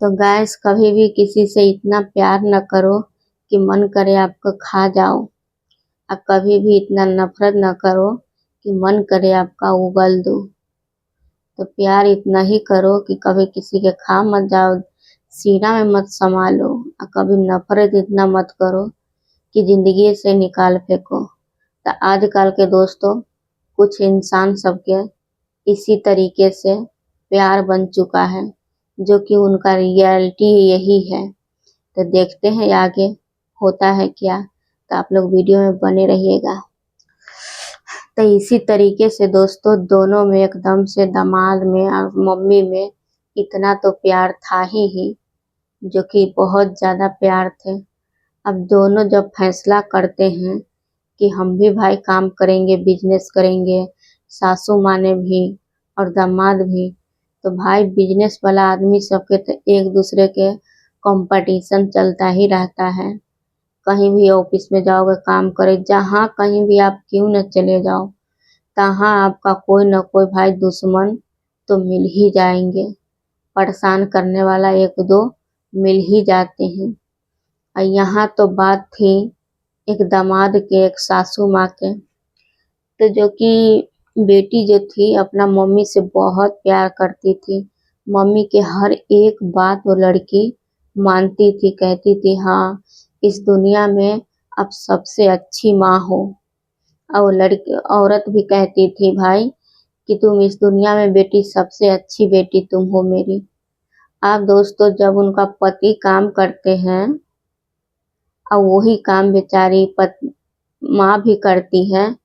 तो गैस कभी भी किसी से इतना प्यार न करो कि मन करे आपको खा जाओ, और कभी भी इतना नफरत न करो कि मन करे आपका उगल दो। तो प्यार इतना ही करो कि कभी किसी के खा मत जाओ, सीना में मत समा लो, और कभी नफरत इतना मत करो कि जिंदगी से निकाल फेंको। तो आजकल के दोस्तों कुछ इंसान सबके इसी तरीके से प्यार बन चुका है, जो कि उनका रियलिटी यही है। तो देखते हैं आगे होता है क्या। तो आप लोग वीडियो में बने रहिएगा। तो इसी तरीके से दोस्तों दोनों में एकदम से दामाद में और मम्मी में इतना तो प्यार था ही, जो कि बहुत ज्यादा प्यार थे। अब दोनों जब फैसला करते हैं कि हम भी भाई काम करेंगे, बिजनेस करेंगे, सासू माँ ने भी और दामाद भी, तो भाई बिजनेस वाला आदमी सबके तो एक दूसरे के कंपटीशन चलता ही रहता है। कहीं भी ऑफिस में जाओगे काम करे, जहाँ कहीं भी आप क्यों न चले जाओ, तहाँ आपका कोई न कोई भाई दुश्मन तो मिल ही जाएंगे। परेशान करने वाला एक दो मिल ही जाते हैं। और यहाँ तो बात थी एक दामाद के, एक सासू माँ के। तो जो कि बेटी जो थी अपना मम्मी से बहुत प्यार करती थी। मम्मी के हर एक बात वो लड़की मानती थी, कहती थी हाँ इस दुनिया में आप सबसे अच्छी माँ हो। और वो लड़की औरत भी कहती थी भाई कि तुम इस दुनिया में बेटी सबसे अच्छी बेटी तुम हो मेरी। आप दोस्तों जब उनका पति काम करते हैं और वही काम बेचारी माँ भी करती है,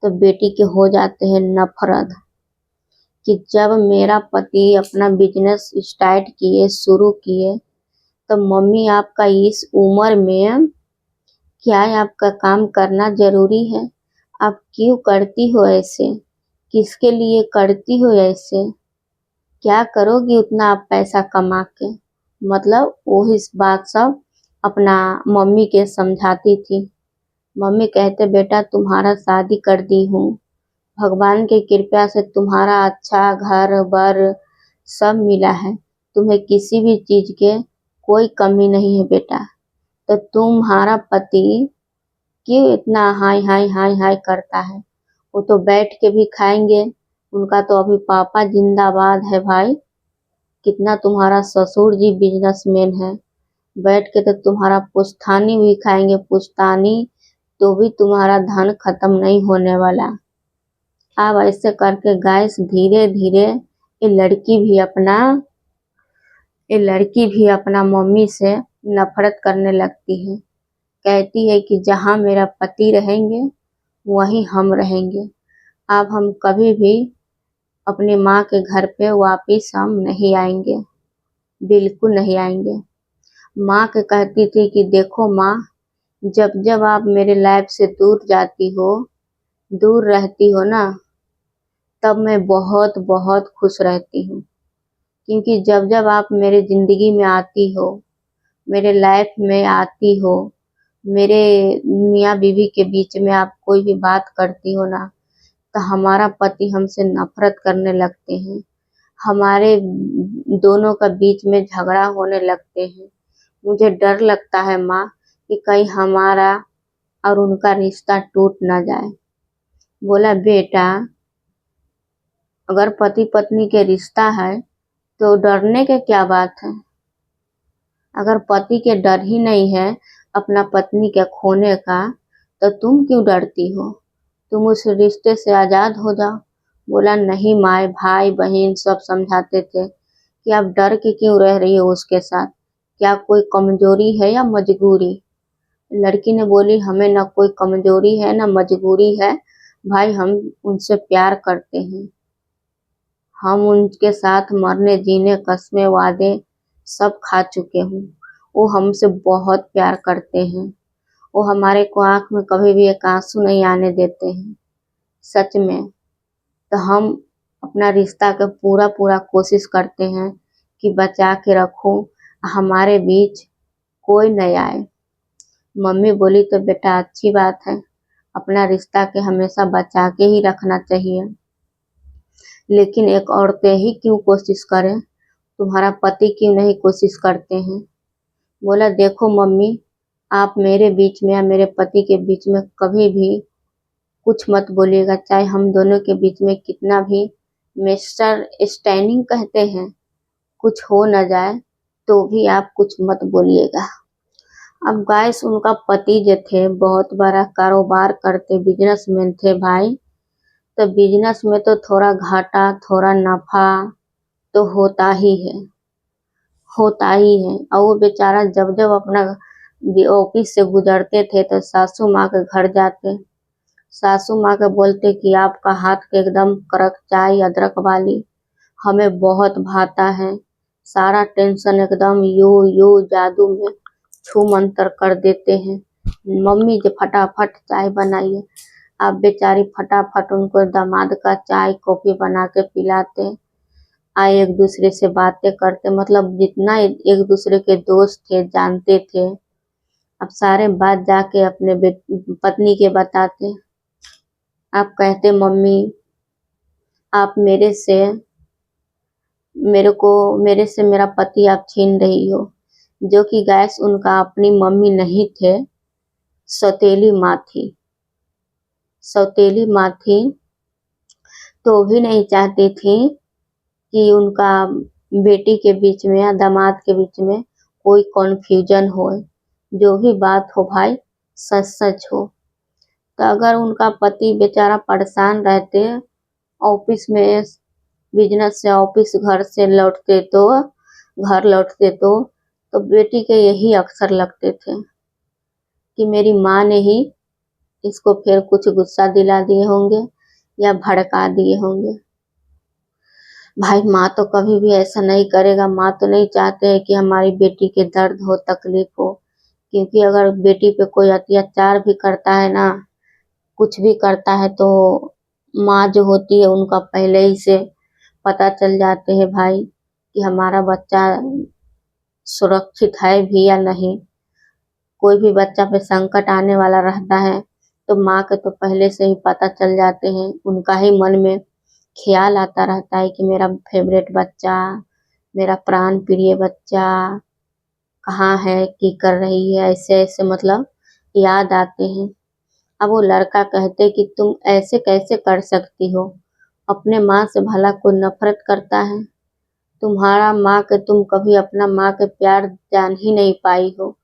तो बेटी के हो जाते हैं नफरत कि जब मेरा पति अपना बिजनेस स्टार्ट किए, शुरू किए, तो मम्मी आपका इस उम्र में क्या है, आपका काम करना जरूरी है? आप क्यों करती हो ऐसे? किसके लिए करती हो ऐसे? क्या करोगी उतना आप पैसा कमा के? मतलब वो इस बात सब अपना मम्मी के समझाती थी। मम्मी कहते बेटा तुम्हारा शादी कर दी हूँ, भगवान की कृपा से तुम्हारा अच्छा घर बर सब मिला है, तुम्हें किसी भी चीज के कोई कमी नहीं है बेटा। तो तुम्हारा पति क्यों इतना हाय हाय हाय हाय करता है? वो तो बैठ के भी खाएंगे, उनका तो अभी पापा जिंदाबाद है भाई। कितना तुम्हारा ससुर जी बिजनेसमैन है, बैठ के तो तुम्हारा पुश्तैनी भी खाएंगे, पुश्तैनी तो भी तुम्हारा धन खत्म नहीं होने वाला। अब ऐसे करके गैस धीरे धीरे ये लड़की भी अपना मम्मी से नफरत करने लगती है। कहती है कि जहाँ मेरा पति रहेंगे वहीं हम रहेंगे। अब हम कभी भी अपनी माँ के घर पे वापिस हम नहीं आएंगे, बिल्कुल नहीं आएंगे। माँ के कहती थी कि देखो माँ, जब जब आप मेरे लाइफ से दूर जाती हो, दूर रहती हो ना, तब मैं बहुत बहुत खुश रहती हूँ। क्योंकि जब जब आप मेरे जिंदगी में आती हो, मेरे लाइफ में आती हो, मेरे मियाँ बीवी के बीच में आप कोई भी बात करती हो ना, तो हमारा पति हमसे नफरत करने लगते हैं, हमारे दोनों का बीच में झगड़ा होने लगते हैं। मुझे डर लगता है माँ कि कहीं हमारा और उनका रिश्ता टूट ना जाए। बोला बेटा, अगर पति पत्नी के रिश्ता है तो डरने के क्या बात है? अगर पति के डर ही नहीं है अपना पत्नी के खोने का, तो तुम क्यों डरती हो? तुम उस रिश्ते से आजाद हो जाओ। बोला नहीं माँ, भाई बहन सब समझाते थे कि आप डर के क्यों रह रही हो उसके साथ, क्या कोई कमजोरी है या मजबूरी? लड़की ने बोली हमें ना कोई कमजोरी है ना मजबूरी है भाई, हम उनसे प्यार करते हैं, हम उनके साथ मरने जीने कस्में वादे सब खा चुके हूँ। वो हमसे बहुत प्यार करते हैं, वो हमारे को आंख में कभी भी एक आंसू नहीं आने देते हैं, सच में। तो हम अपना रिश्ता का पूरा पूरा कोशिश करते हैं कि बचा के रखूं, हमारे बीच कोई नहीं आए। मम्मी बोली तो बेटा अच्छी बात है, अपना रिश्ता के हमेशा बचा के ही रखना चाहिए। लेकिन एक औरतें ही क्यों कोशिश करें, तुम्हारा पति क्यों नहीं कोशिश करते हैं? बोला देखो मम्मी, आप मेरे बीच में या मेरे पति के बीच में कभी भी कुछ मत बोलिएगा, चाहे हम दोनों के बीच में कितना भी मिस्टर स्टैंडिंग कहते हैं, कुछ हो न जाए तो भी आप कुछ मत बोलिएगा। अब गाइस उनका पति जो थे बहुत बड़ा कारोबार करते बिजनेसमैन थे भाई। तो बिजनेस में तो थोड़ा घाटा थोड़ा नफा तो होता ही है। और वो बेचारा जब जब अपना ऑफिस से गुजरते थे तो सासू माँ के घर जाते, सासू माँ के बोलते कि आपका हाथ के एकदम कड़क चाय अदरक वाली हमें बहुत भाता है, सारा टेंशन एकदम यू यू जादू में छू मंतर कर देते हैं। मम्मी जो फटाफट चाय बनाइए, आप बेचारी फटाफट उनको दामाद का चाय कॉफी बना के पिलाते, आए एक दूसरे से बातें करते, मतलब जितना एक दूसरे के दोस्त थे जानते थे। अब सारे बात जाके अपने पत्नी के बताते। आप कहते मम्मी आप मेरे से मेरा पति आप छीन रही हो, जो कि गैस उनका अपनी मम्मी नहीं थे, सौतेली माँ थी। सौतेली माँ थी तो भी नहीं चाहती थी कि उनका बेटी के बीच में या दामाद के बीच में कोई कन्फ्यूजन हो, जो भी बात हो भाई सच सच हो। तो अगर उनका पति बेचारा परेशान रहते ऑफिस में बिजनेस से ऑफिस घर लौटते तो बेटी के यही अक्सर लगते थे कि मेरी माँ ने ही इसको फिर कुछ गुस्सा दिला दिए होंगे या भड़का दिए होंगे। भाई माँ तो कभी भी ऐसा नहीं करेगा, माँ तो नहीं चाहते हैं कि हमारी बेटी के दर्द हो तकलीफ हो, क्योंकि अगर बेटी पे कोई अत्याचार भी करता है ना, कुछ भी करता है तो माँ जो होती है उनका पहले ही से पता चल जाते हैं भाई कि हमारा बच्चा सुरक्षित है भी या नहीं। कोई भी बच्चा पे संकट आने वाला रहता है तो माँ के तो पहले से ही पता चल जाते हैं, उनका ही मन में ख्याल आता रहता है कि मेरा फेवरेट बच्चा, मेरा प्राण प्रिय बच्चा कहाँ है, की कर रही है, ऐसे ऐसे मतलब याद आते हैं। अब वो लड़का कहते कि तुम ऐसे कैसे कर सकती हो, अपने माँ से भला कोई नफरत करता है? तुम्हारा माँ के तुम कभी अपना माँ के प्यार जान ही नहीं पाई हो।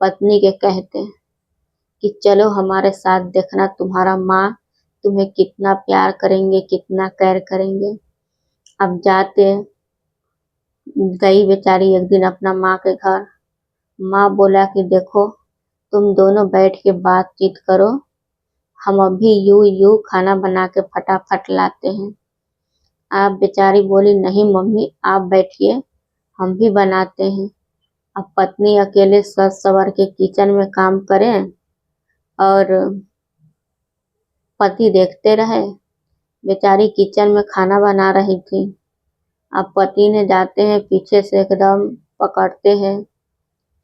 पत्नी के कहते कि चलो हमारे साथ देखना तुम्हारा माँ तुम्हें कितना प्यार करेंगे, कितना केयर करेंगे। अब जाते गई बेचारी एक दिन अपना माँ के घर। माँ बोला कि देखो तुम दोनों बैठ के बातचीत करो, हम अभी यू खाना बना के फटाफट लाते हैं। आप बेचारी बोली नहीं मम्मी आप बैठिए, हम भी बनाते हैं। अब पत्नी अकेले सज सवर के किचन में काम करें और पति देखते रहे। बेचारी किचन में खाना बना रही थी, अब पति ने जाते हैं पीछे से एकदम पकड़ते हैं,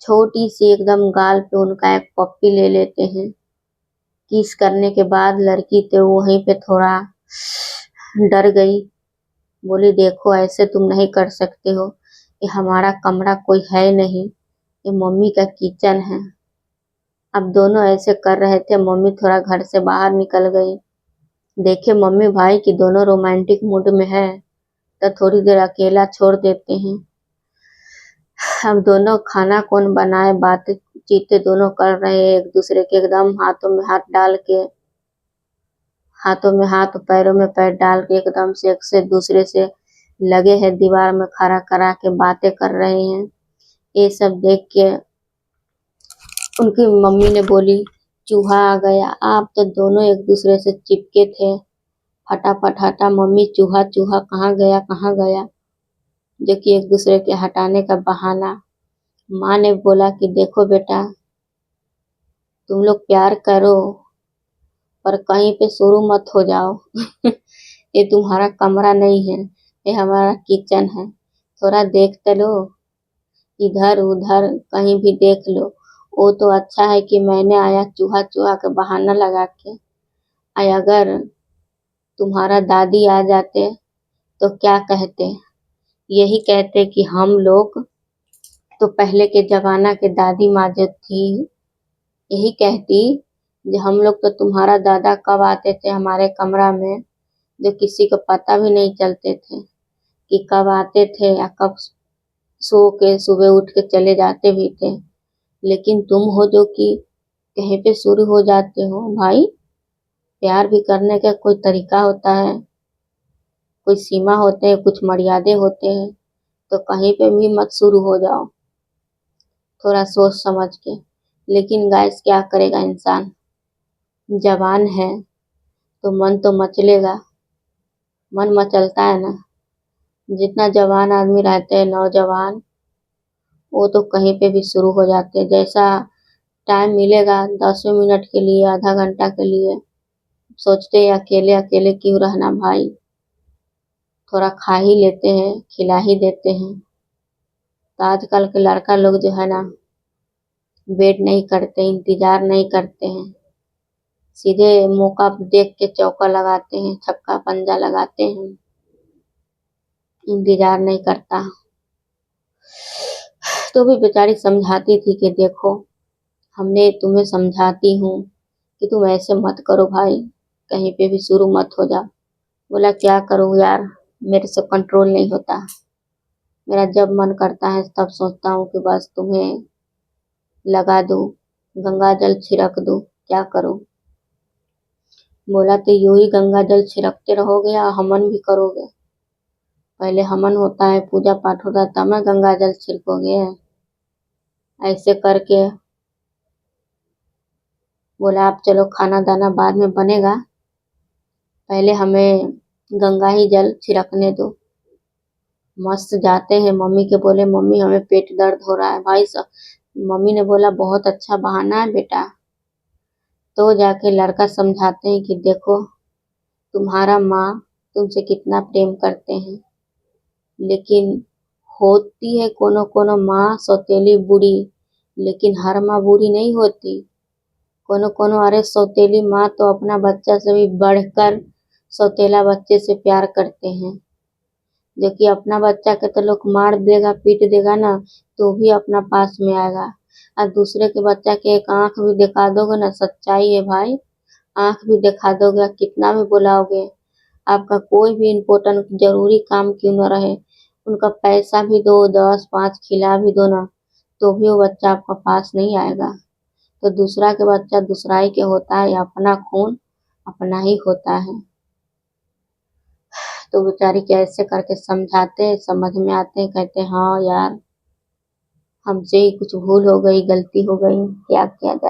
छोटी सी एकदम गाल पे उनका एक पप्पी ले लेते हैं। किस करने के बाद लड़की तो वहीं पे थोड़ा डर गई, बोली देखो ऐसे तुम नहीं कर सकते हो, ये हमारा कमरा कोई है नहीं, ये मम्मी का किचन है। अब दोनों ऐसे कर रहे थे, मम्मी थोड़ा घर से बाहर निकल गई। देखे मम्मी भाई कि दोनों रोमांटिक मूड में है तो थोड़ी देर अकेला छोड़ देते हैं। अब दोनों खाना कौन बनाए बातचीत दोनों कर रहे हैं, एक दूसरे के एकदम हाथों में हाथ डाल के, हाथों में हाथ पैरों में पैर डाल के एकदम से एक से दूसरे से लगे हैं, दीवार में खड़ा करा के बातें कर रहे हैं। ये सब देख के उनकी मम्मी ने बोली चूहा आ गया। आप तो दोनों एक दूसरे से चिपके थे, फटाफट हटा मम्मी चूहा चूहा कहाँ गया, जो कि एक दूसरे के हटाने का बहाना। माँ ने बोला कि देखो बेटा तुम लोग प्यार करो पर कहीं पे शुरू मत हो जाओ ये तुम्हारा कमरा नहीं है, ये हमारा किचन है, थोड़ा देख तो लो, इधर उधर कहीं भी देख लो। वो तो अच्छा है कि मैंने आया चूहा चूहा का बहाना लगा के, अगर तुम्हारा दादी आ जाते तो क्या कहते यही कहते कि हम लोग तो पहले के जमाना के दादी माँ जो थी यही कहती कि हम लोग तो तुम्हारा दादा कब आते थे हमारे कमरा में जो किसी को पता भी नहीं चलते थे कि कब आते थे या कब सो के सुबह उठ के चले जाते भी थे। लेकिन तुम हो जो कि कहीं पे शुरू हो जाते हो। भाई प्यार भी करने का कोई तरीका होता है, कोई सीमा होते हैं, कुछ मर्यादे होते हैं। तो कहीं पे भी मत शुरू हो जाओ, थोड़ा सोच समझ के। लेकिन गाइस क्या करेगा इंसान, जवान है तो मन तो मचलेगा, मन मचलता है ना। जितना जवान आदमी रहते हैं नौजवान, वो तो कहीं पे भी शुरू हो जाते हैं। जैसा टाइम मिलेगा 10 मिनट के लिए, आधा घंटा के लिए, सोचते हैं अकेले अकेले क्यों रहना भाई, थोड़ा खा ही लेते हैं, खिला ही देते हैं। तो आजकल के लड़का लोग जो है ना, वेट नहीं करते, इंतजार नहीं करते हैं, सीधे मौका देख के चौका लगाते हैं, छक्का पंजा लगाते हैं, इंतजार नहीं करता। तो भी बेचारी समझाती थी कि देखो हमने तुम्हें समझाती हूँ कि तुम ऐसे मत करो भाई, कहीं पे भी शुरू मत हो जाओ। बोला क्या करूँ यार, मेरे से कंट्रोल नहीं होता। मेरा जब मन करता है तब सोचता हूँ कि बस तुम्हें लगा दूँ, गंगा जल छिड़क दूँ, क्या करूँ। बोला तो यूं ही गंगा जल छिड़कते रहोगे या हवन भी करोगे? पहले हवन होता है, पूजा पाठ होता है, तब ना गंगा जल छिड़कोगे। ऐसे करके बोला आप चलो खाना दाना बाद में बनेगा, पहले हमें गंगा ही जल छिड़कने दो। मस्त जाते हैं, मम्मी के बोले मम्मी हमें पेट दर्द हो रहा है भाई साहब। मम्मी ने बोला बहुत अच्छा बहाना है बेटा। तो जाके लड़का समझाते हैं कि देखो तुम्हारा माँ तुमसे कितना प्रेम करते हैं, लेकिन होती है कोनो कोनो माँ सौतेली बुरी, लेकिन हर माँ बुरी नहीं होती। कोनो कोनो अरे सौतेली माँ तो अपना बच्चा से भी बढ़कर सौतेला बच्चे से प्यार करते हैं। जो कि अपना बच्चा के तो लोग मार देगा पीट देगा ना तो भी अपना पास में आएगा, और दूसरे के बच्चा के एक आंख भी दिखा दोगे ना, सच्चाई है भाई, आंख भी दिखा दोगे, कितना भी बुलाओगे, आपका कोई भी इम्पोर्टेंट जरूरी काम क्यों न रहे, उनका पैसा भी दो, 10 5 खिला भी दो ना, तो भी वो बच्चा आपका पास नहीं आएगा। तो दूसरा के बच्चा दूसरा ही के होता है, अपना खून अपना ही होता है। तो बेचारी कैसे करके समझाते हैं, समझ में आते हैं, कहते हैं हाँ यार हमसे ही कुछ भूल हो गई, गलती हो गई, क्या किया जाए।